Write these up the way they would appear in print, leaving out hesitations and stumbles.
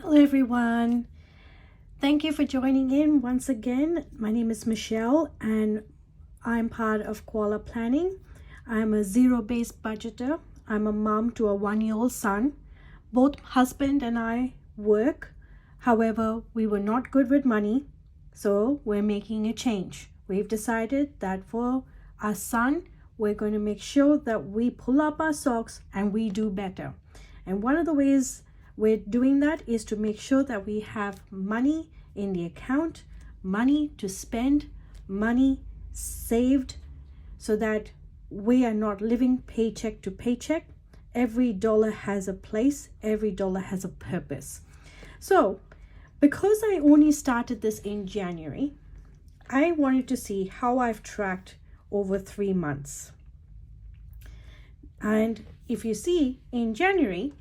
Hello everyone. Thank you for joining in once again. My name is Michelle and I'm part of Koala Planning. I'm a zero-based budgeter. I'm a mom to a 1-year-old son. Both husband and I work. However, we were not good with money, so we're making a change. We've decided that for our son, we're going to make sure that we pull up our socks and we do better. And one of the ways we're doing that is to make sure that we have money in the account, money to spend, money saved, so that we are not living paycheck to paycheck. Every dollar has a place, every dollar has a purpose. So because I only started this in January, I wanted to see how I've tracked over 3 months. And if you see, in January,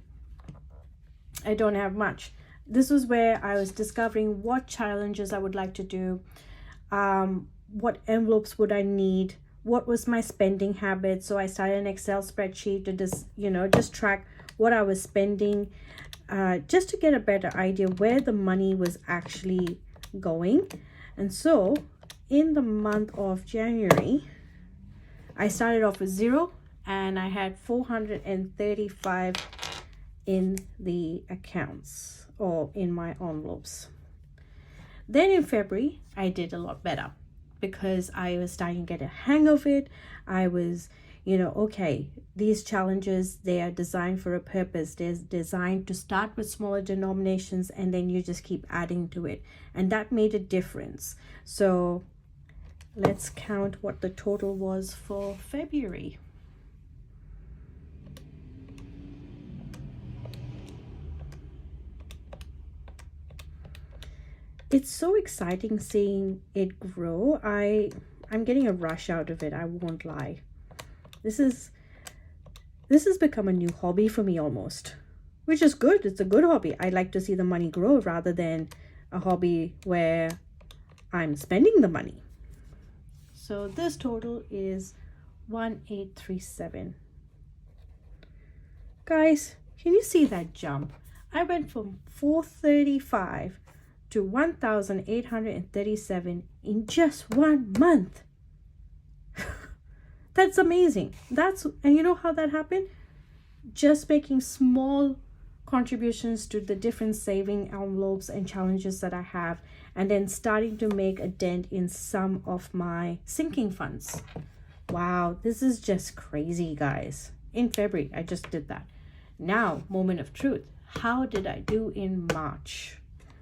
I don't have much. This was where I was discovering what challenges I would like to do, what envelopes would I need, what was my spending habit. So I started an Excel spreadsheet to just track what I was spending, just to get a better idea where the money was actually going. And so in the month of January, I started off with 0 and I had 435 in the accounts or in my envelopes. Then in February, I did a lot better because I was starting to get a hang of it. I was, okay, these challenges, they are designed for a purpose. They're designed to start with smaller denominations and then you just keep adding to it. And that made a difference. So let's count what the total was for February. It's so exciting seeing it grow. I'm getting a rush out of it, I won't lie. This has become a new hobby for me almost, which is good. It's a good hobby. I like to see the money grow rather than a hobby where I'm spending the money. So this total is 1837. Guys, can you see that jump? I went from 435 to 1,837 in just 1 month. That's amazing. And you know how that happened? Just making small contributions to the different saving envelopes and challenges that I have, and then starting to make a dent in some of my sinking funds. Wow, this is just crazy, guys. In February, I just did that. Now, moment of truth. How did I do in March?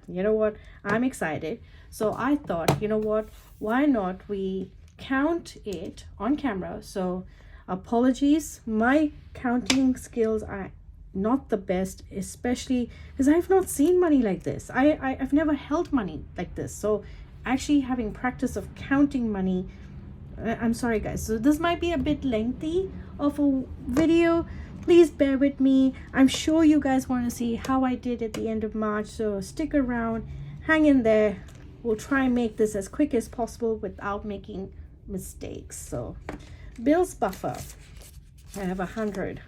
You know what? I'm excited. So I thought, you know what? Why not we count it on camera? So apologies. My counting skills are not the best, especially because I've not seen money like this. I've never held money like this. So actually having practice of counting money, I'm sorry guys. So this might be a bit lengthy of a video. Please bear with me. I'm sure you guys want to see how I did at the end of March. So stick around, hang in there. We'll try and make this as quick as possible without making mistakes. So bills buffer, I have 100.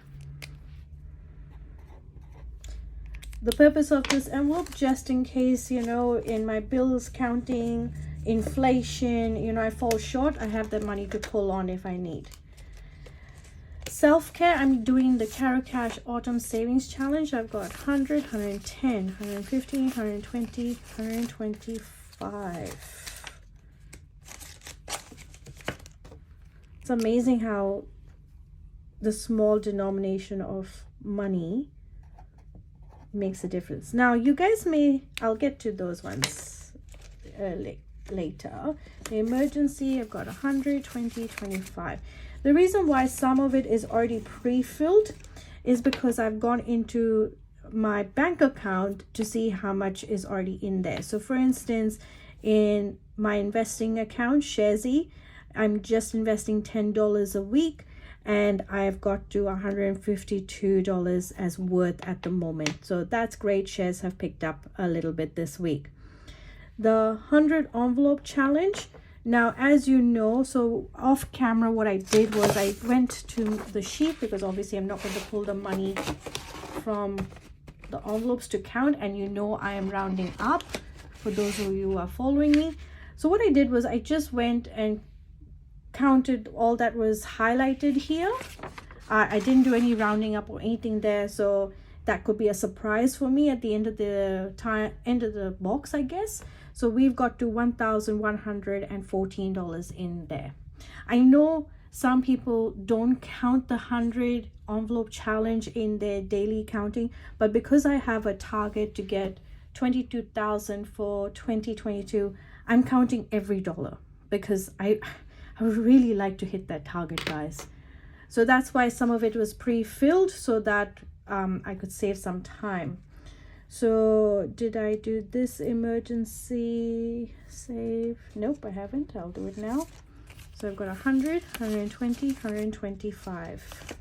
The purpose of this envelope, just in case, in my bills counting, inflation, I fall short, I have the money to pull on if I need. Self-care, I'm doing the Caro Cash Autumn Savings Challenge. I've got 100, 110, 115, 120, 125. It's amazing how the small denomination of money makes a difference. Now, you guys I'll get to those ones later. The emergency, I've got 100, 20, 25. The reason why some of it is already pre-filled is because I've gone into my bank account to see how much is already in there. So for instance, in my investing account, Sharesy, I'm just investing $10 a week and I've got to $152 as worth at the moment. So that's great. Shares have picked up a little bit this week. The 100 envelope challenge, Now, as you know, so off camera, what I did was I went to the sheet because obviously I'm not going to pull the money from the envelopes to count, and you know I am rounding up for those of you who are following me. So what I did was I just went and counted all that was highlighted here. I didn't do any rounding up or anything there, so that could be a surprise for me at the end of the box, I guess. So we've got to $1,114 in there. I know some people don't count the 100 envelope challenge in their daily counting, but because I have a target to get 22,000 for 2022, I'm counting every dollar because I would really like to hit that target, guys. So that's why some of it was pre-filled, so that I could save some time. So did I do this emergency save? Nope, I haven't. I'll do it now. So I've got 100, 120, 125.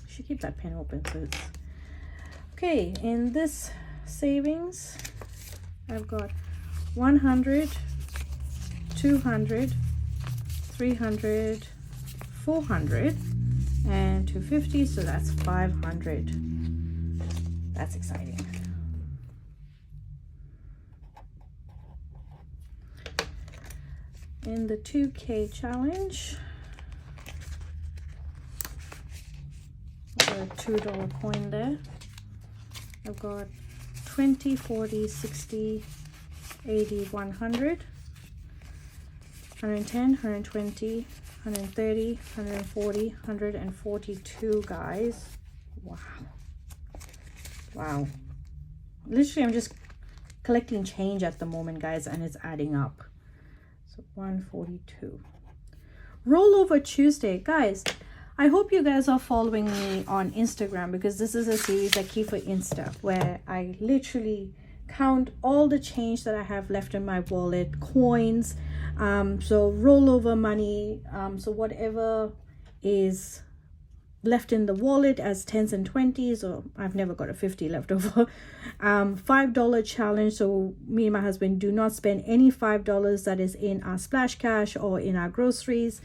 Should keep that pen open so it's okay. In this savings, I've got 100, 200, 300, 400, and 250, so that's 500. That's exciting. In the 2K challenge, I've got a $2 coin there. I've got 20, 40, 60, 80, 100, 110, 120, 130, 140, 142, guys. Wow. Wow. Literally, I'm just collecting change at the moment, guys, and it's adding up. So 142. Rollover Tuesday. Guys, I hope you guys are following me on Instagram, because this is a series I keep for Insta where I literally count all the change that I have left in my wallet, coins, so rollover money, so whatever is left in the wallet as 10s and 20s, or I've never got a 50 left over. $5 challenge, so me and my husband do not spend any $5 that is in our splash cash or in our groceries.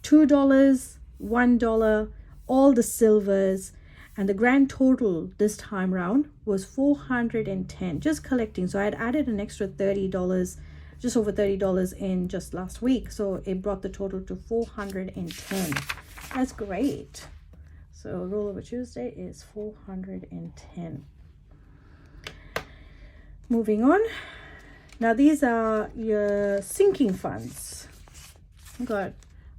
$2, $1, all the silvers, and the grand total this time round was $410, just collecting. So I had added an extra $30, just over $30 in just last week, so it brought the total to $410. That's great. So rollover Tuesday is 410. Moving on. Now these are your sinking funds. I've got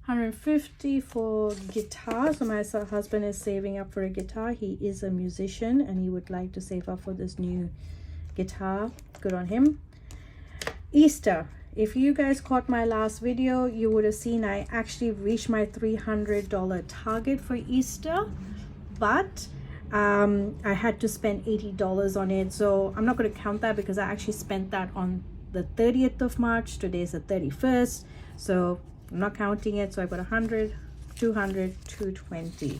150 for guitar. So my husband is saving up for a guitar. He is a musician and he would like to save up for this new guitar. Good on him. Easter. If you guys caught my last video, you would have seen I actually reached my $300 target for Easter, but I had to spend $80 on it. So I'm not going to count that because I actually spent that on the 30th of March. Today is the 31st. So I'm not counting it. So I've got 100, 200, 220.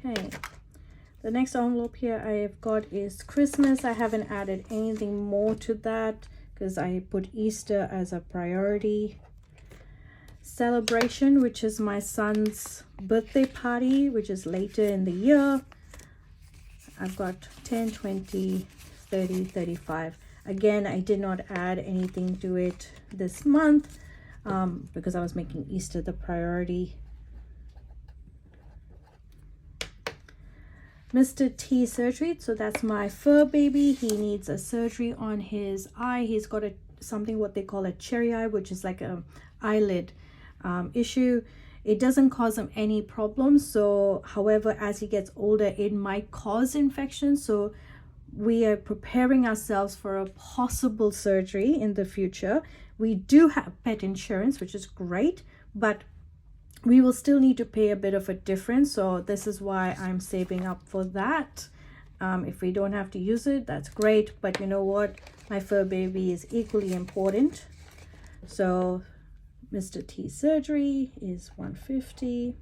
Okay, the next envelope here I have got is Christmas. I haven't added anything more to that because I put Easter as a priority. Celebration, which is my son's birthday party, which is later in the year. I've got 10, 20, 30, 35. Again, I did not add anything to it this month because I was making Easter the priority. Mr. T surgery, so that's my fur baby. He needs a surgery on his eye. He's got something what they call a cherry eye, which is like a eyelid issue. It doesn't cause him any problems. So however, as he gets older, it might cause infection. So we are preparing ourselves for a possible surgery in the future. We do have pet insurance, which is great, but we will still need to pay a bit of a difference. So this is why I'm saving up for that. If we don't have to use it, that's great. But you know what? My fur baby is equally important. So Mr. T surgery is $150.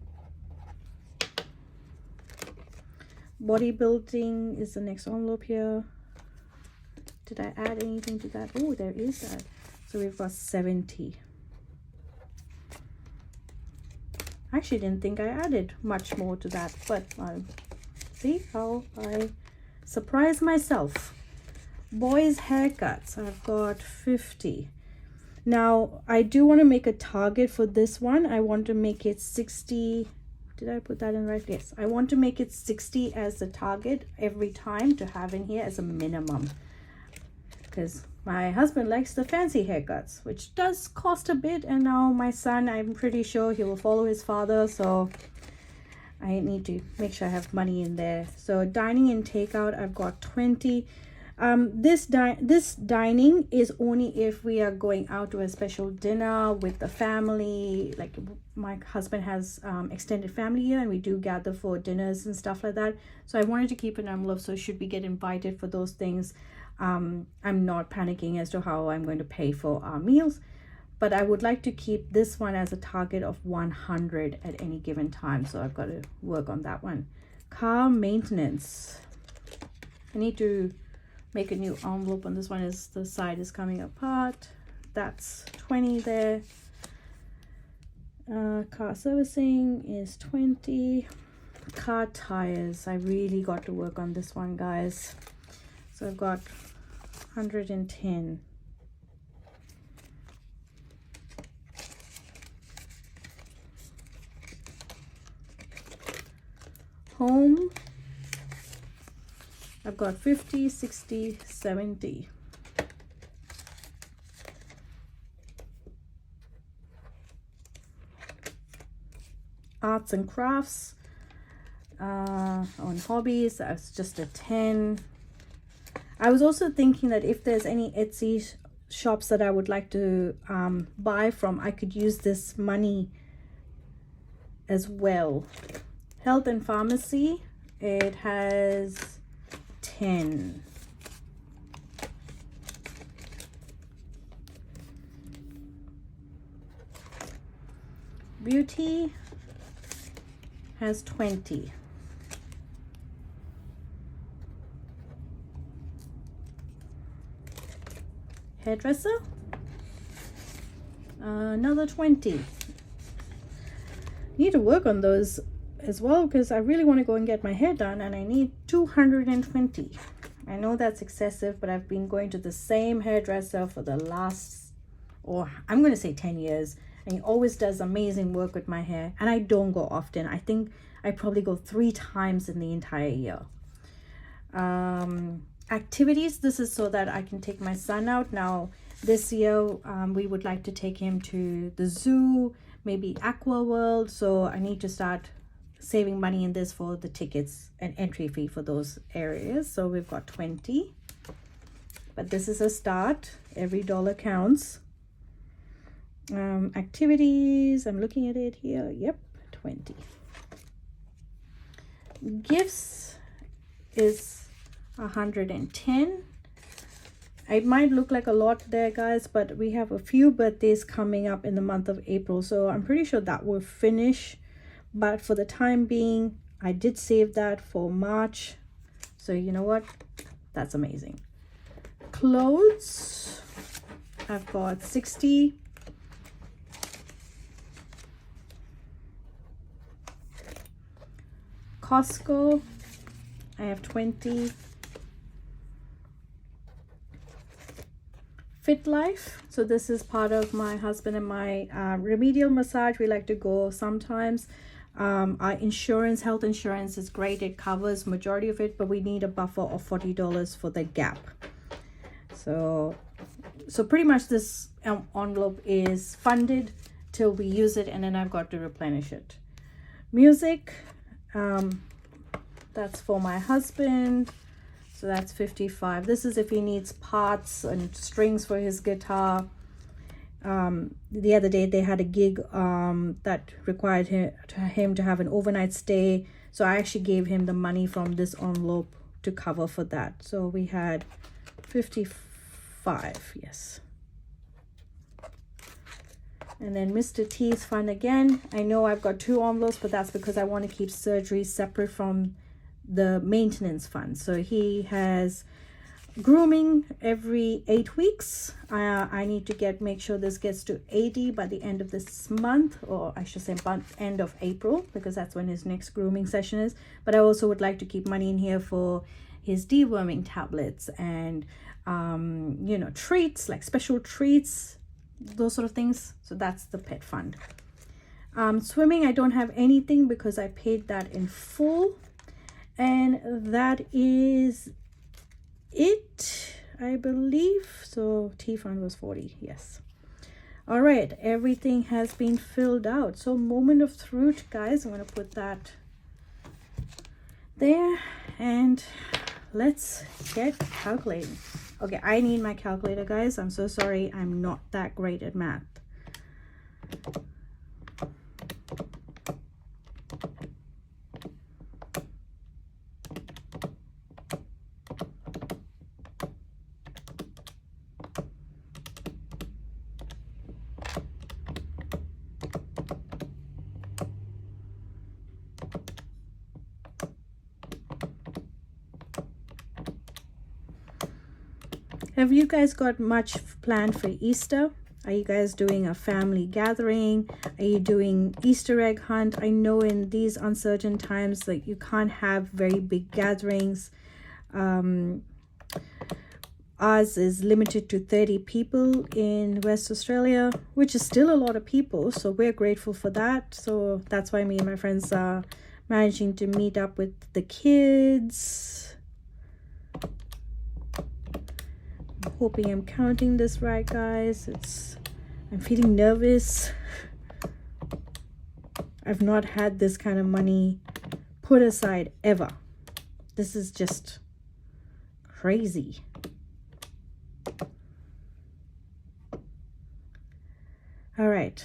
Bodybuilding is the next envelope here. Did I add anything to that? Oh, there is that. So we've got 70. I actually didn't think I added much more to that, but see how I surprise myself. Boys haircuts, I've got 50. Now I do want to make a target for this one. I want to make it 60. Did I put that in right? Yes, I want to make it 60 as the target every time to have in here as a minimum, because my husband likes the fancy haircuts, which does cost a bit. And now my son, I'm pretty sure he will follow his father, so I need to make sure I have money in there. So dining and takeout, I've got 20. This dining is only if we are going out to a special dinner with the family. Like my husband has extended family here, and we do gather for dinners and stuff like that. So I wanted to keep an envelope, so should we get invited for those things, I'm not panicking as to how I'm going to pay for our meals. But I would like to keep this one as a target of 100 at any given time, so I've got to work on that one. Car maintenance, I need to make a new envelope on this one, as the side is coming apart. That's 20 there. Car servicing is 20. Car tires, I really got to work on this one, guys. So I've got 110. Home, I've got 50, 60, 70. Arts and crafts, on hobbies, that's just a 10. I was also thinking that if there's any Etsy shops that I would like to buy from, I could use this money as well. Health and pharmacy, it has 10. Beauty has 20. Hairdresser, another 20. Need to work on those as well, because I really want to go and get my hair done, and I need 220. I know that's excessive, but I've been going to the same hairdresser for the last, or I'm going to say 10 years, and he always does amazing work with my hair, and I don't go often. I think I probably go 3 times in the entire year. Activities, this is so that I can take my son out. Now this year we would like to take him to the zoo, maybe Aqua World, so I need to start saving money in this for the tickets and entry fee for those areas. So we've got 20, but this is a start. Every dollar counts. Activities, I'm looking at it here. Yep, 20. Gifts is 110. It might look like a lot there, guys, but we have a few birthdays coming up in the month of April, so I'm pretty sure that will finish. But for the time being, I did save that for March. So you know what? That's amazing. Clothes, I've got 60. Costco, I have 20. Fit Life, so this is part of my husband and my remedial massage. We like to go sometimes. Our insurance, health insurance is great. It covers majority of it, but we need a buffer of $40 for the gap. So pretty much this envelope is funded till we use it, and then I've got to replenish it. Music, that's for my husband, so that's 55. This is if he needs parts and strings for his guitar. The other day they had a gig that required him to have an overnight stay, so I actually gave him the money from this envelope to cover for that. So we had 55, yes. And then Mr. T's fund again. I know I've got 2 envelopes, but that's because I want to keep surgery separate from the maintenance fund. So he has grooming every 8 weeks. I need to make sure this gets to 80 by the end of this month, or I should say end of April, because that's when his next grooming session is. But I also would like to keep money in here for his deworming tablets and you know, treats, like special treats, those sort of things. So that's the pet fund. Swimming, I don't have anything because I paid that in full, and that is it, I believe. So T fund was 40. Yes. All right, everything has been filled out. So moment of truth, guys. I'm going to put that there, and let's get calculating. Okay, I need my calculator, guys. I'm so sorry, I'm not that great at math. Have you guys got much planned for Easter? Are you guys doing a family gathering? Are you doing Easter egg hunt? I know in these uncertain times that you can't have very big gatherings. Ours is limited to 30 people in West Australia, which is still a lot of people. So we're grateful for that. So that's why me and my friends are managing to meet up with the kids. Hoping I'm counting this right, guys. I'm feeling nervous. I've not had this kind of money put aside ever. This is just crazy. All right,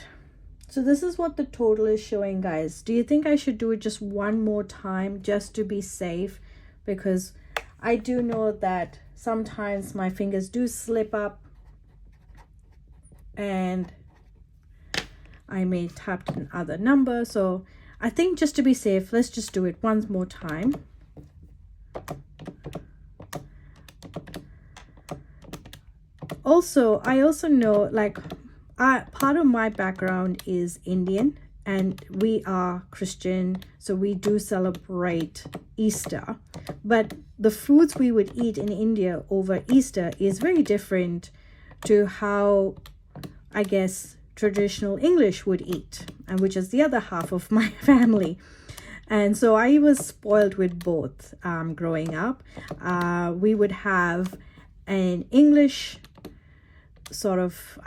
so this is what the total is showing, guys. Do you think I should do it just one more time just to be safe? Because I do know that sometimes my fingers do slip up and I may tap another number. So I think just to be safe, let's just do it once more time. Also, I also know, like, part of my background is Indian and we are Christian, so we do celebrate Easter. But the foods we would eat in India over Easter is very different to how, I guess, traditional English would eat, and which is the other half of my family. And so I was spoiled with both growing up. We would have an English sort of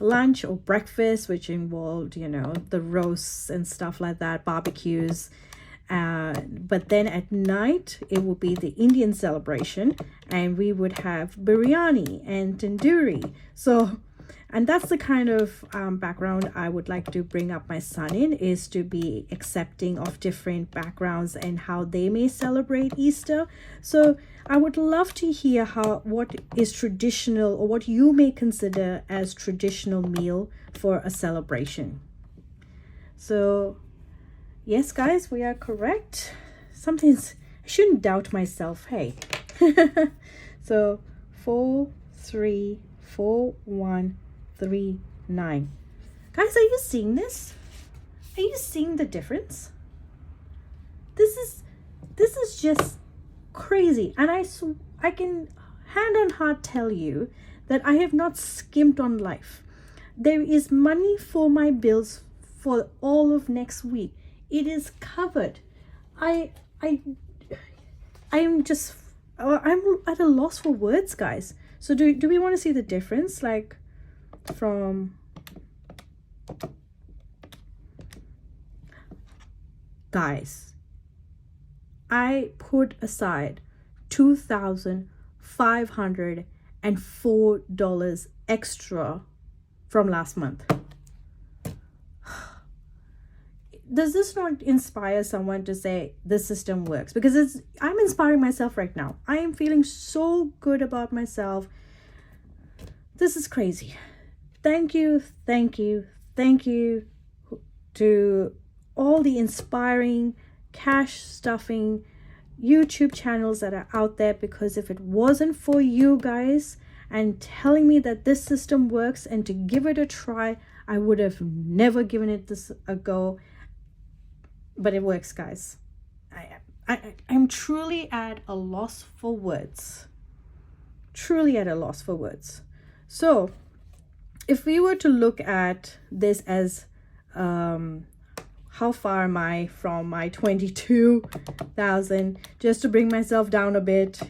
lunch or breakfast, which involved, you know, the roasts and stuff like that, barbecues. But then at night, it would be the Indian celebration, and we would have biryani and tandoori. So, and that's the kind of background I would like to bring up my son in, is to be accepting of different backgrounds and how they may celebrate Easter. So I would love to hear what is traditional, or what you may consider as traditional meal for a celebration. So yes, guys, we are correct. I shouldn't doubt myself, hey. So 4, 3, 4, 1, 3, 9. Guys, are you seeing this? Are you seeing the difference? This is just crazy. And I can hand on heart tell you that I have not skimped on life. There is money for my bills for all of next week. It is covered. I'm at a loss for words, guys. So do we want to see the difference, like from guys? I put aside $2,504 extra from last month. Does this not inspire someone to say the system works? Because I'm inspiring myself right now. I am feeling so good about myself. This is crazy. Thank you thank you to all the inspiring, cash stuffing YouTube channels that are out there, because if it wasn't for you guys and telling me that this system works and to give it a try, I would have never given it this a go. But it works, guys. I'm truly at a loss for words. Truly at a loss for words. So if we were to look at this as how far am I from my 22,000, just to bring myself down a bit.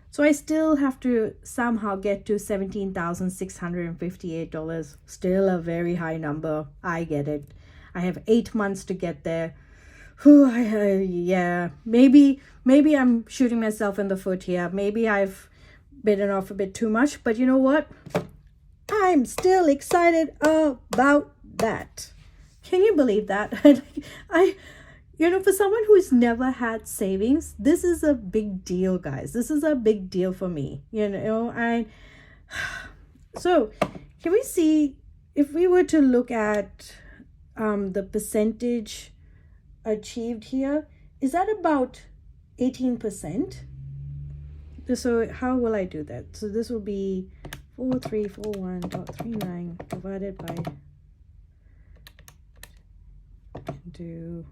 So I still have to somehow get to $17,658. Still a very high number. I get it. I have 8 months to get there. Yeah, maybe I'm shooting myself in the foot here. Maybe I've bitten off a bit too much, but you know what? I'm still excited about that. Can you believe that? For someone who's never had savings, this is a big deal, guys. This is a big deal for me, so can we see if we were to look at the percentage achieved here, is that about 18%? So how will I do that? So this will be 4341.39 divided by 2.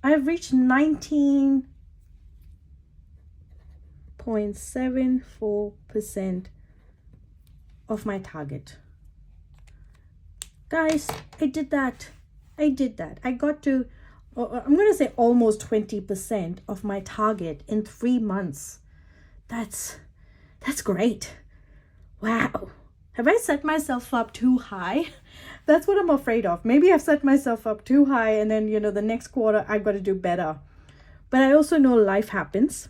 I've reached 19.74% of my target. Guys, I did that. I got to, I'm going to say almost 20% of my target in 3 months. That's great. Wow. Have I set myself up too high? That's what I'm afraid of. Maybe I've set myself up too high, and then, the next quarter I've got to do better. But I also know life happens.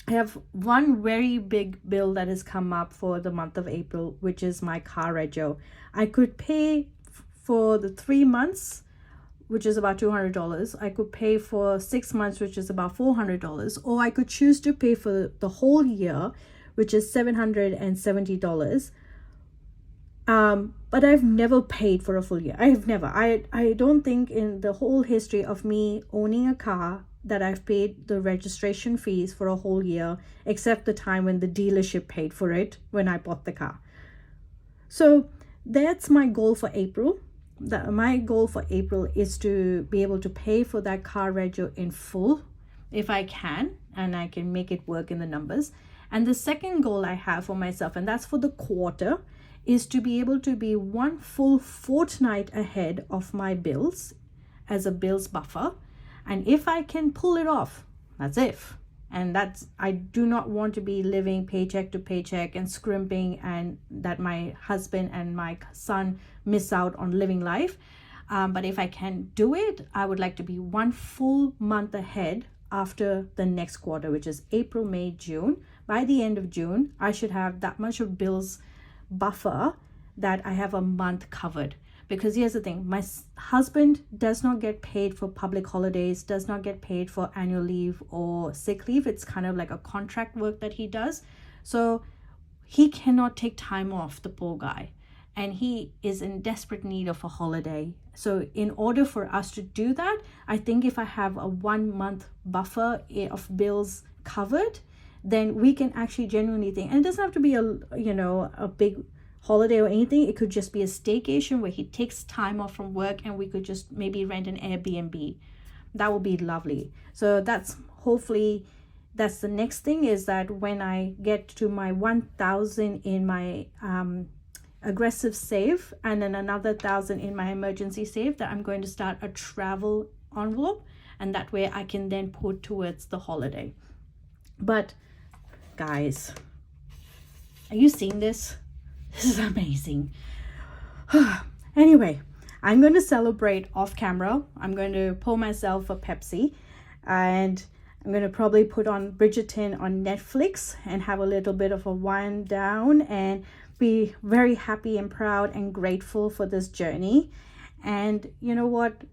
I have one very big bill that has come up for the month of April, which is my car rego. I could pay for the 3 months, which is about $200. I could pay for 6 months, which is about $400. Or I could choose to pay for the whole year, which is $770. But I've never paid for a full year. I have never. I don't think in the whole history of me owning a car that I've paid the registration fees for a whole year, except the time when the dealership paid for it when I bought the car. So that's my goal for April. My goal for April is to be able to pay for that car rego in full if I can, and I can make it work in the numbers. And the second goal I have for myself, and that's for the quarter, is to be able to be one full fortnight ahead of my bills as a bills buffer. And if I can pull it off, that's if. And I do not want to be living paycheck to paycheck and scrimping, and that my husband and my son miss out on living life. But if I can do it, I would like to be one full month ahead after the next quarter, which is April, May, June. By the end of June, I should have that much of bills buffer that I have a month covered. Because here's the thing, my husband does not get paid for public holidays, does not get paid for annual leave or sick leave. It's kind of like a contract work that he does. So he cannot take time off, the poor guy. And he is in desperate need of a holiday. So in order for us to do that, I think if I have a 1 month buffer of bills covered, then we can actually genuinely think, and it doesn't have to be a big holiday or anything. It could just be a staycation where he takes time off from work and we could just maybe rent an Airbnb. That would be lovely. So hopefully that's the next thing, is that when I get to my 1,000 in my aggressive save and then another 1,000 in my emergency save, that I'm going to start a travel envelope, and that way I can then put towards the holiday. But guys, are you seeing this? This is amazing. Anyway, I'm going to celebrate off camera. I'm going to pour myself a Pepsi, and I'm going to probably put on Bridgerton on Netflix and have a little bit of a wind down and be very happy and proud and grateful for this journey. And you know what?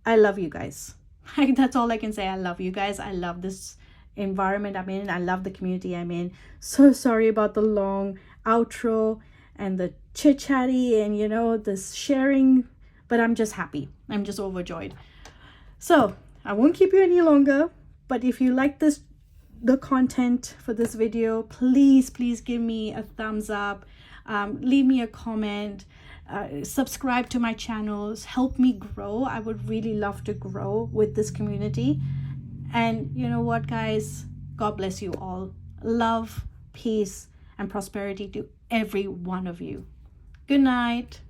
I love you guys. That's all I can say. I love you guys. I love this environment I'm in. I love the community I'm in. So sorry about the long outro and the chit chatty and this sharing, but I'm just happy. I'm just overjoyed. So I won't keep you any longer, but if you like the content for this video, please give me a thumbs up, leave me a comment, subscribe to my channels, help me grow. I would really love to grow with this community. And you know what, guys, God bless you all. Love, peace, and prosperity to every one of you. Good night.